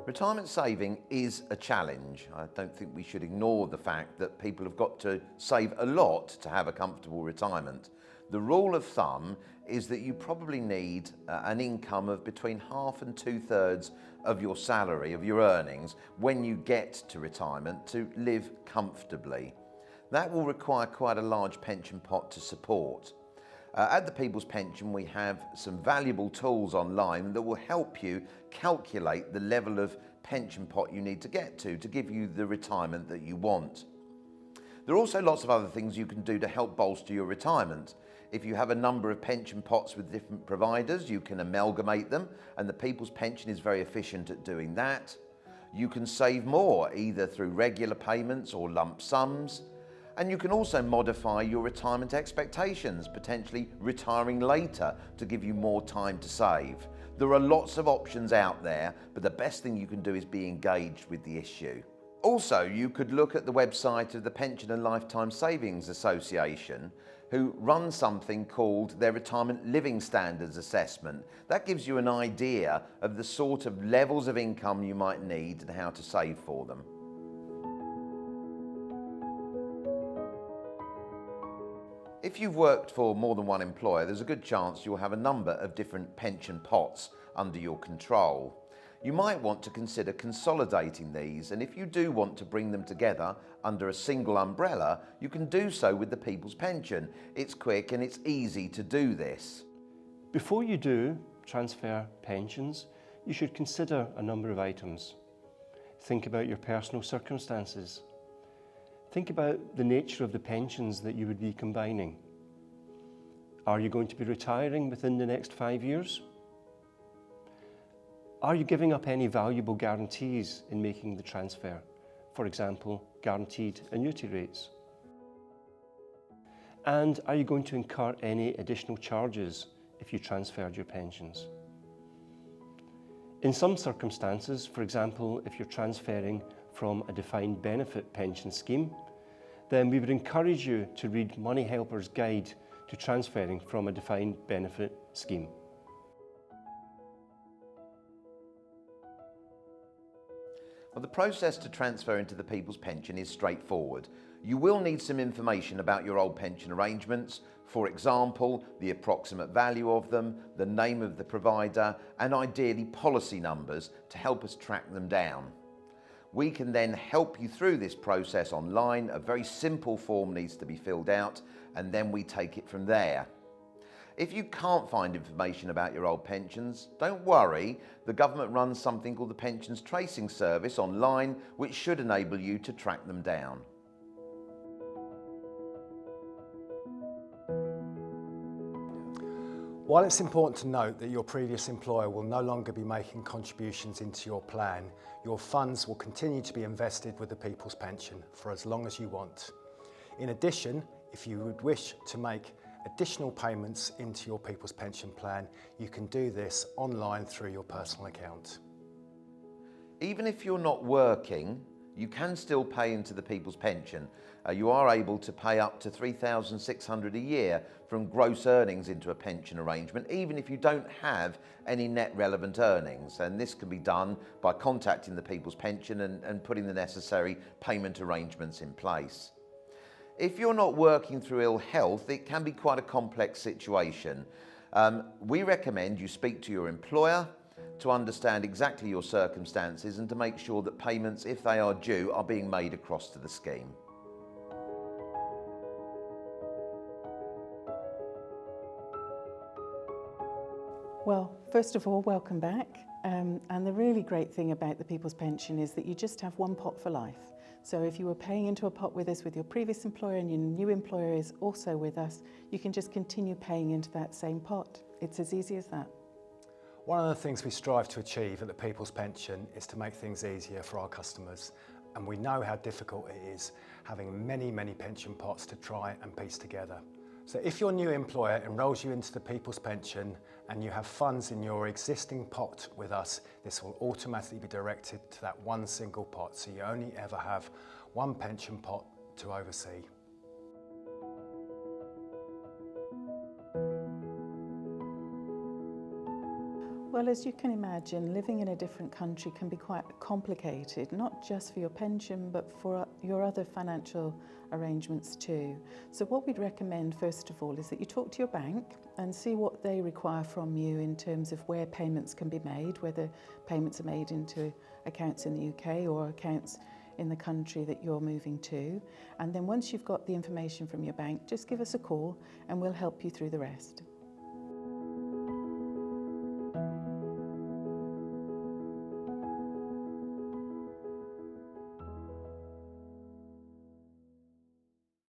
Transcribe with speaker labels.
Speaker 1: Retirement saving is a challenge. I don't think we should ignore the fact that people have got to save a lot to have a comfortable retirement. The rule of thumb is that you probably need an income of between half and 2/3 of your salary, of your earnings, when you get to retirement to live comfortably. That will require quite a large pension pot to support. At the People's Pension, we have some valuable tools online that will help you calculate the level of pension pot you need to get to give you the retirement that you want. There are also lots of other things you can do to help bolster your retirement. If you have a number of pension pots with different providers, you can amalgamate them, and the People's Pension is very efficient at doing that. You can save more, either through regular payments or lump sums. And you can also modify your retirement expectations, potentially retiring later to give you more time to save. There are lots of options out there, but the best thing you can do is be engaged with the issue. Also, you could look at the website of the Pension and Lifetime Savings Association, who run something called their Retirement Living Standards Assessment. That gives you an idea of the sort of levels of income you might need and how to save for them. If you've worked for more than one employer, there's a good chance you'll have a number of different pension pots under your control. You might want to consider consolidating these, and if you do want to bring them together under a single umbrella, you can do so with the People's Pension. It's quick and it's easy to do this.
Speaker 2: Before you do transfer pensions, you should consider a number of items. Think about your personal circumstances. Think about the nature of the pensions that you would be combining. Are you going to be retiring within the next 5 years? Are you giving up any valuable guarantees in making the transfer? For example, guaranteed annuity rates. And are you going to incur any additional charges if you transferred your pensions? In some circumstances, for example, if you're transferring from a defined benefit pension scheme, then we would encourage you to read Money Helper's Guide to Transferring from a Defined Benefit Scheme.
Speaker 1: Well, the process to transfer into the People's Pension is straightforward. You will need some information about your old pension arrangements, for example, the approximate value of them, the name of the provider, and ideally policy numbers to help us track them down. We can then help you through this process online. A very simple form needs to be filled out, and then we take it from there. If you can't find information about your old pensions, don't worry. The government runs something called the Pensions Tracing Service online, which should enable you to track them down.
Speaker 3: While it's important to note that your previous employer will no longer be making contributions into your plan, your funds will continue to be invested with the People's Pension for as long as you want. In addition, if you would wish to make additional payments into your People's Pension plan, you can do this online through your personal account.
Speaker 1: Even if you're not working, you can still pay into the People's Pension. You are able to pay up to $3,600 a year from gross earnings into a pension arrangement, even if you don't have any net relevant earnings. And this can be done by contacting the People's Pension and putting the necessary payment arrangements in place. If you're not working through ill health, it can be quite a complex situation. We recommend you speak to your employer to understand exactly your circumstances and to make sure that payments, if they are due, are being made across to the scheme.
Speaker 4: Well, first of all, welcome back. And the really great thing about the People's Pension is that you just have one pot for life. So if you were paying into a pot with us with your previous employer and your new employer is also with us, you can just continue paying into that same pot. It's as easy as that.
Speaker 3: One of the things we strive to achieve at the People's Pension is to make things easier for our customers. And we know how difficult it is having many pension pots to try and piece together. So if your new employer enrolls you into the People's Pension and you have funds in your existing pot with us, this will automatically be directed to that one single pot, so you only ever have one pension pot to oversee.
Speaker 4: Well, as you can imagine, living in a different country can be quite complicated, not just for your pension, but for your other financial arrangements too. So what we'd recommend, first of all, is that you talk to your bank and see what they require from you in terms of where payments can be made, whether payments are made into accounts in the UK or accounts in the country that you're moving to. And then once you've got the information from your bank, just give us a call and we'll help you through the rest.